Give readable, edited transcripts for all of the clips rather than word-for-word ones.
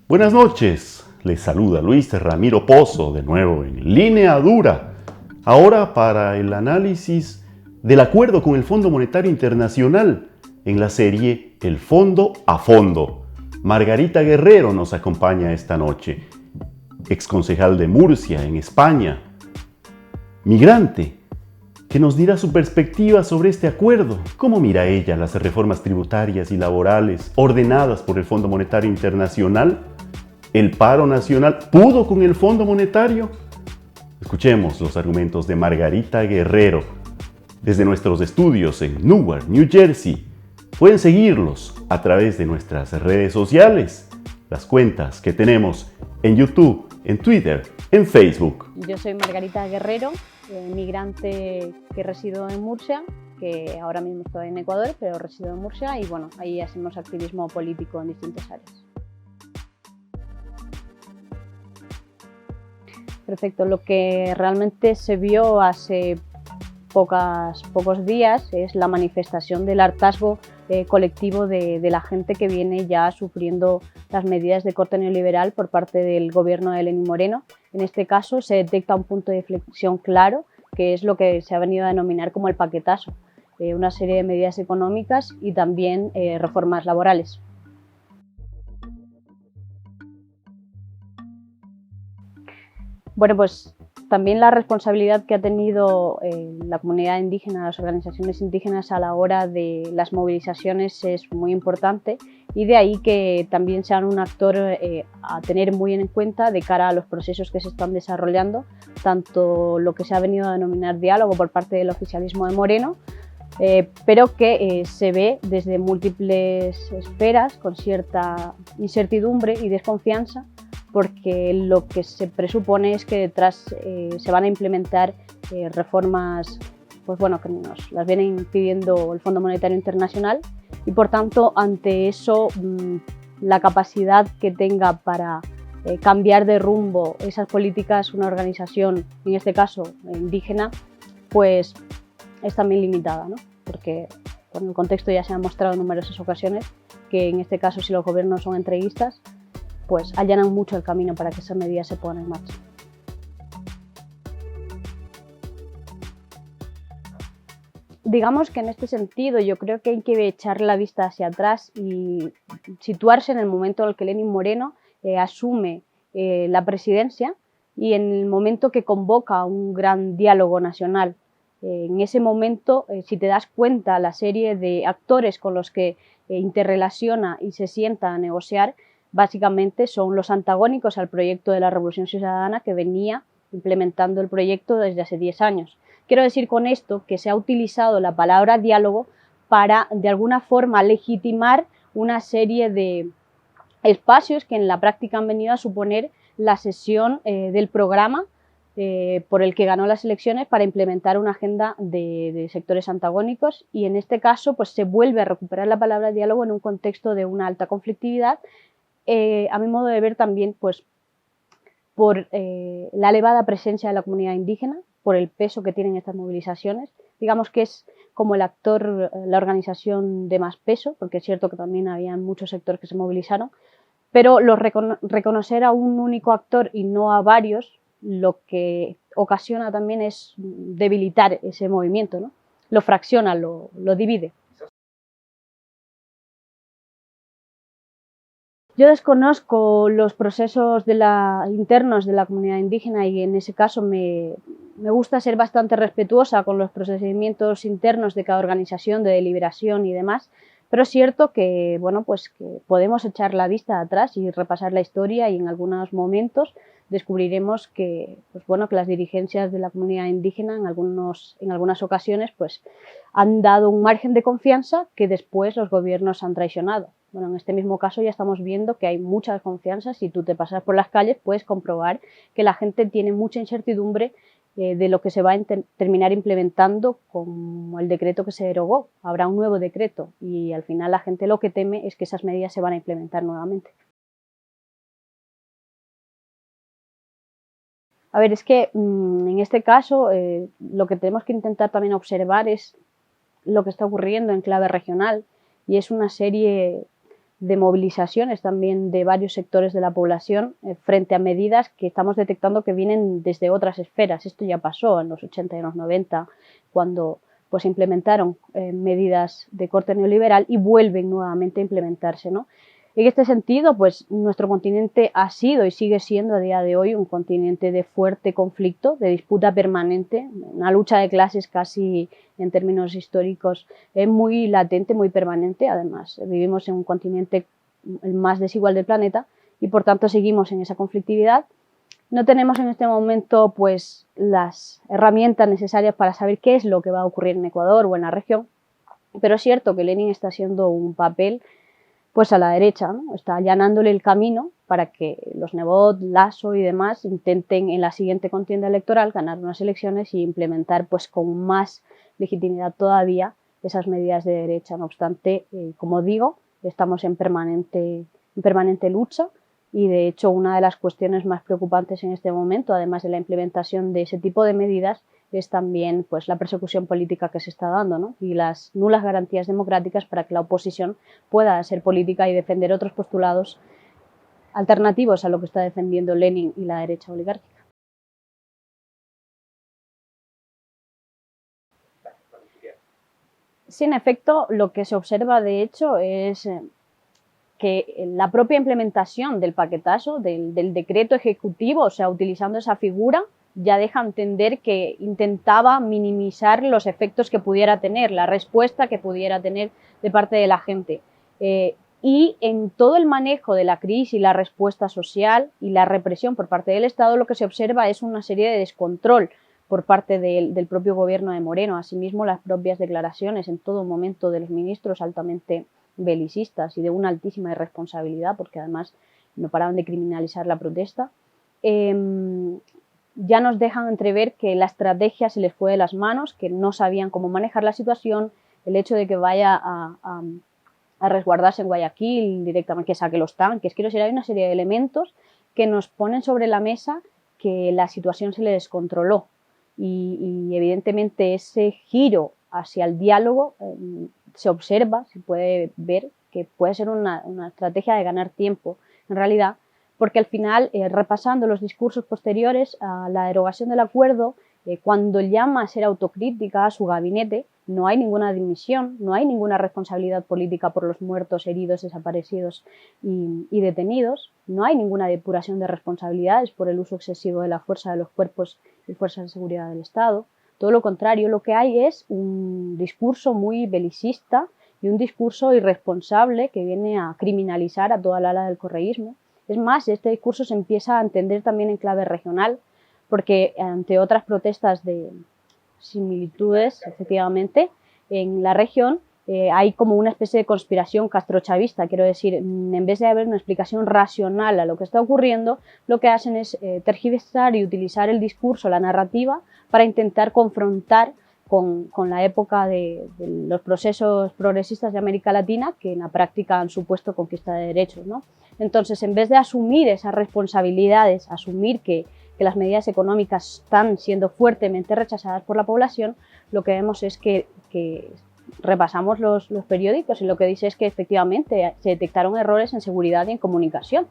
Buenas noches, les saluda Luis Ramiro Pozo, de nuevo en Línea Dura. Ahora para el análisis del acuerdo con el Fondo Monetario Internacional en la serie El Fondo a Fondo. Margarita Guerrero nos acompaña esta noche, exconcejal de Murcia, en España, migrante, que nos dirá su perspectiva sobre este acuerdo. ¿Cómo mira ella las reformas tributarias y laborales ordenadas por el Fondo Monetario Internacional? ¿El paro nacional pudo con el Fondo Monetario? Escuchemos los argumentos de Margarita Guerrero desde nuestros estudios en Newark, New Jersey. Pueden seguirlos a través de nuestras redes sociales, las cuentas que tenemos en YouTube, en Twitter, en Facebook. Yo soy Margarita Guerrero, migrante que resido en Murcia, que ahora mismo estoy en Ecuador, pero resido en Murcia y bueno, ahí hacemos activismo político en distintas áreas. Perfecto, lo que realmente se vio hace pocos días es la manifestación del hartazgo colectivo de la gente que viene ya sufriendo las medidas de corte neoliberal por parte del gobierno de Lenín Moreno. En este caso se detecta un punto de inflexión claro, que es lo que se ha venido a denominar como el paquetazo, una serie de medidas económicas y también reformas laborales. Bueno, pues también la responsabilidad que ha tenido la comunidad indígena, las organizaciones indígenas a la hora de las movilizaciones es muy importante y de ahí que también sean un actor a tener muy en cuenta de cara a los procesos que se están desarrollando, tanto lo que se ha venido a denominar diálogo por parte del oficialismo de Moreno, pero que se ve desde múltiples esferas con cierta incertidumbre y desconfianza, porque lo que se presupone es que detrás se van a implementar reformas pues bueno, que nos las viene pidiendo el Fondo Monetario Internacional y por tanto ante eso la capacidad que tenga para cambiar de rumbo esas políticas una organización, en este caso indígena, pues es también limitada, ¿no? Porque en el contexto ya se ha mostrado en numerosas ocasiones que en este caso si los gobiernos son entreguistas, pues allanan mucho el camino para que esas medidas se pongan en marcha. Digamos que en este sentido yo creo que hay que echar la vista hacia atrás y situarse en el momento en el que Lenín Moreno asume la presidencia y en el momento que convoca un gran diálogo nacional. En ese momento, si te das cuenta, la serie de actores con los que interrelaciona y se sienta a negociar básicamente son los antagónicos al proyecto de la Revolución Ciudadana que venía implementando el proyecto desde hace 10 años. Quiero decir con esto que se ha utilizado la palabra diálogo para, de alguna forma, legitimar una serie de espacios que en la práctica han venido a suponer la sesión del programa por el que ganó las elecciones para implementar una agenda de sectores antagónicos y en este caso pues, se vuelve a recuperar la palabra diálogo en un contexto de una alta conflictividad. A mi modo de ver también pues, por la elevada presencia de la comunidad indígena, por el peso que tienen estas movilizaciones. Digamos que es como el actor, la organización de más peso, porque es cierto que también había muchos sectores que se movilizaron, pero reconocer a un único actor y no a varios, lo que ocasiona también es debilitar ese movimiento, ¿no? Lo fracciona, lo divide. Yo desconozco los procesos internos de la comunidad indígena y en ese caso me gusta ser bastante respetuosa con los procedimientos internos de cada organización de deliberación y demás, pero es cierto que, bueno, pues que podemos echar la vista atrás y repasar la historia y en algunos momentos descubriremos que, pues bueno, que las dirigencias de la comunidad indígena en algunas ocasiones pues, han dado un margen de confianza que después los gobiernos han traicionado. Bueno, en este mismo caso ya estamos viendo que hay mucha desconfianza. Si tú te pasas por las calles puedes comprobar que la gente tiene mucha incertidumbre de lo que se va a terminar implementando con el decreto que se derogó. Habrá un nuevo decreto y al final la gente lo que teme es que esas medidas se van a implementar nuevamente. A ver, es que en este caso lo que tenemos que intentar también observar es lo que está ocurriendo en clave regional y es una serie de movilizaciones también de varios sectores de la población frente a medidas que estamos detectando que vienen desde otras esferas. Esto ya pasó en los 80 y en los 90, cuando pues implementaron medidas de corte neoliberal y vuelven nuevamente a implementarse, ¿no? En este sentido, pues nuestro continente ha sido y sigue siendo a día de hoy un continente de fuerte conflicto, de disputa permanente, una lucha de clases casi en términos históricos muy latente, muy permanente. Además, vivimos en un continente el más desigual del planeta y por tanto seguimos en esa conflictividad. No tenemos en este momento pues las herramientas necesarias para saber qué es lo que va a ocurrir en Ecuador o en la región, pero es cierto que Lenin está haciendo un papel pues a la derecha, ¿no? Está allanándole el camino para que los Nebot, Lasso y demás intenten en la siguiente contienda electoral ganar unas elecciones y implementar pues con más legitimidad todavía esas medidas de derecha. No obstante, como digo, estamos en permanente lucha y de hecho una de las cuestiones más preocupantes en este momento, además de la implementación de ese tipo de medidas, es también pues, la persecución política que se está dando, ¿no? Y las nulas garantías democráticas para que la oposición pueda hacer política y defender otros postulados alternativos a lo que está defendiendo Lenin y la derecha oligárquica. Sí, en efecto, lo que se observa de hecho es que la propia implementación del paquetazo, del decreto ejecutivo, o sea, utilizando esa figura, ya deja entender que intentaba minimizar los efectos que pudiera tener, la respuesta que pudiera tener de parte de la gente. Y en todo el manejo de la crisis, la respuesta social y la represión por parte del Estado, lo que se observa es una serie de descontrol por parte del propio gobierno de Moreno. Asimismo, las propias declaraciones en todo momento de los ministros altamente belicistas y de una altísima irresponsabilidad, porque además no paraban de criminalizar la protesta, ya nos dejan entrever que la estrategia se les fue de las manos, que no sabían cómo manejar la situación. El hecho de que vaya a resguardarse en Guayaquil directamente, que saque los tanques, quiero decir, hay una serie de elementos que nos ponen sobre la mesa que la situación se le descontroló y evidentemente ese giro hacia el diálogo se observa, se puede ver que puede ser una estrategia de ganar tiempo en realidad, porque al final, repasando los discursos posteriores a la derogación del acuerdo, cuando llama a ser autocrítica a su gabinete, no hay ninguna dimisión, no hay ninguna responsabilidad política por los muertos, heridos, desaparecidos y detenidos, no hay ninguna depuración de responsabilidades por el uso excesivo de la fuerza de los cuerpos y fuerzas de seguridad del Estado. Todo lo contrario, lo que hay es un discurso muy belicista y un discurso irresponsable que viene a criminalizar a toda la ala del correísmo. Es más, este discurso se empieza a entender también en clave regional, porque ante otras protestas de similitudes, efectivamente, en la región hay como una especie de conspiración castrochavista. Quiero decir, en vez de haber una explicación racional a lo que está ocurriendo, lo que hacen es tergiversar y utilizar el discurso, la narrativa, para intentar confrontar con la época de los procesos progresistas de América Latina, que en la práctica han supuesto conquista de derechos, ¿no? Entonces, en vez de asumir esas responsabilidades, asumir que las medidas económicas están siendo fuertemente rechazadas por la población, lo que vemos es que repasamos los periódicos y lo que dice es que efectivamente se detectaron errores en seguridad y en comunicación,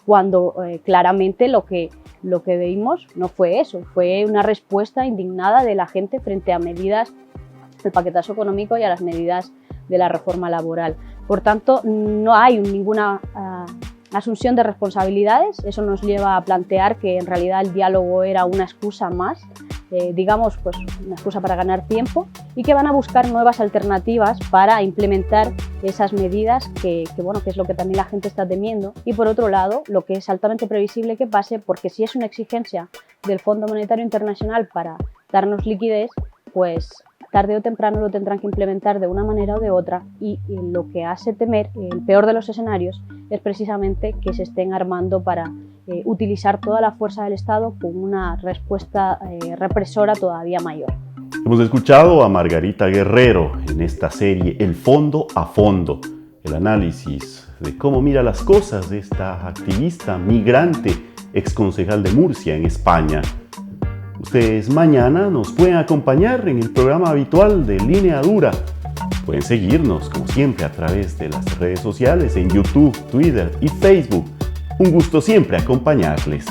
cuando claramente lo que vimos no fue eso, fue una respuesta indignada de la gente frente a medidas del paquetazo económico y a las medidas de la reforma laboral. Por tanto, no hay ninguna asunción de responsabilidades. Eso nos lleva a plantear que en realidad el diálogo era una excusa más, digamos, pues una excusa para ganar tiempo, y que van a buscar nuevas alternativas para implementar esas medidas que es lo que también la gente está temiendo. Y por otro lado, lo que es altamente previsible que pase, porque si es una exigencia del Fondo Monetario Internacional para darnos liquidez, pues tarde o temprano lo tendrán que implementar de una manera o de otra, y lo que hace temer, el peor de los escenarios, es precisamente que se estén armando para utilizar toda la fuerza del Estado con una respuesta represora todavía mayor. Hemos escuchado a Margarita Guerrero en esta serie El Fondo a Fondo, el análisis de cómo mira las cosas de esta activista migrante, exconcejal de Murcia en España. Ustedes mañana nos pueden acompañar en el programa habitual de Línea Dura. Pueden seguirnos, como siempre, a través de las redes sociales en YouTube, Twitter y Facebook. Un gusto siempre acompañarles.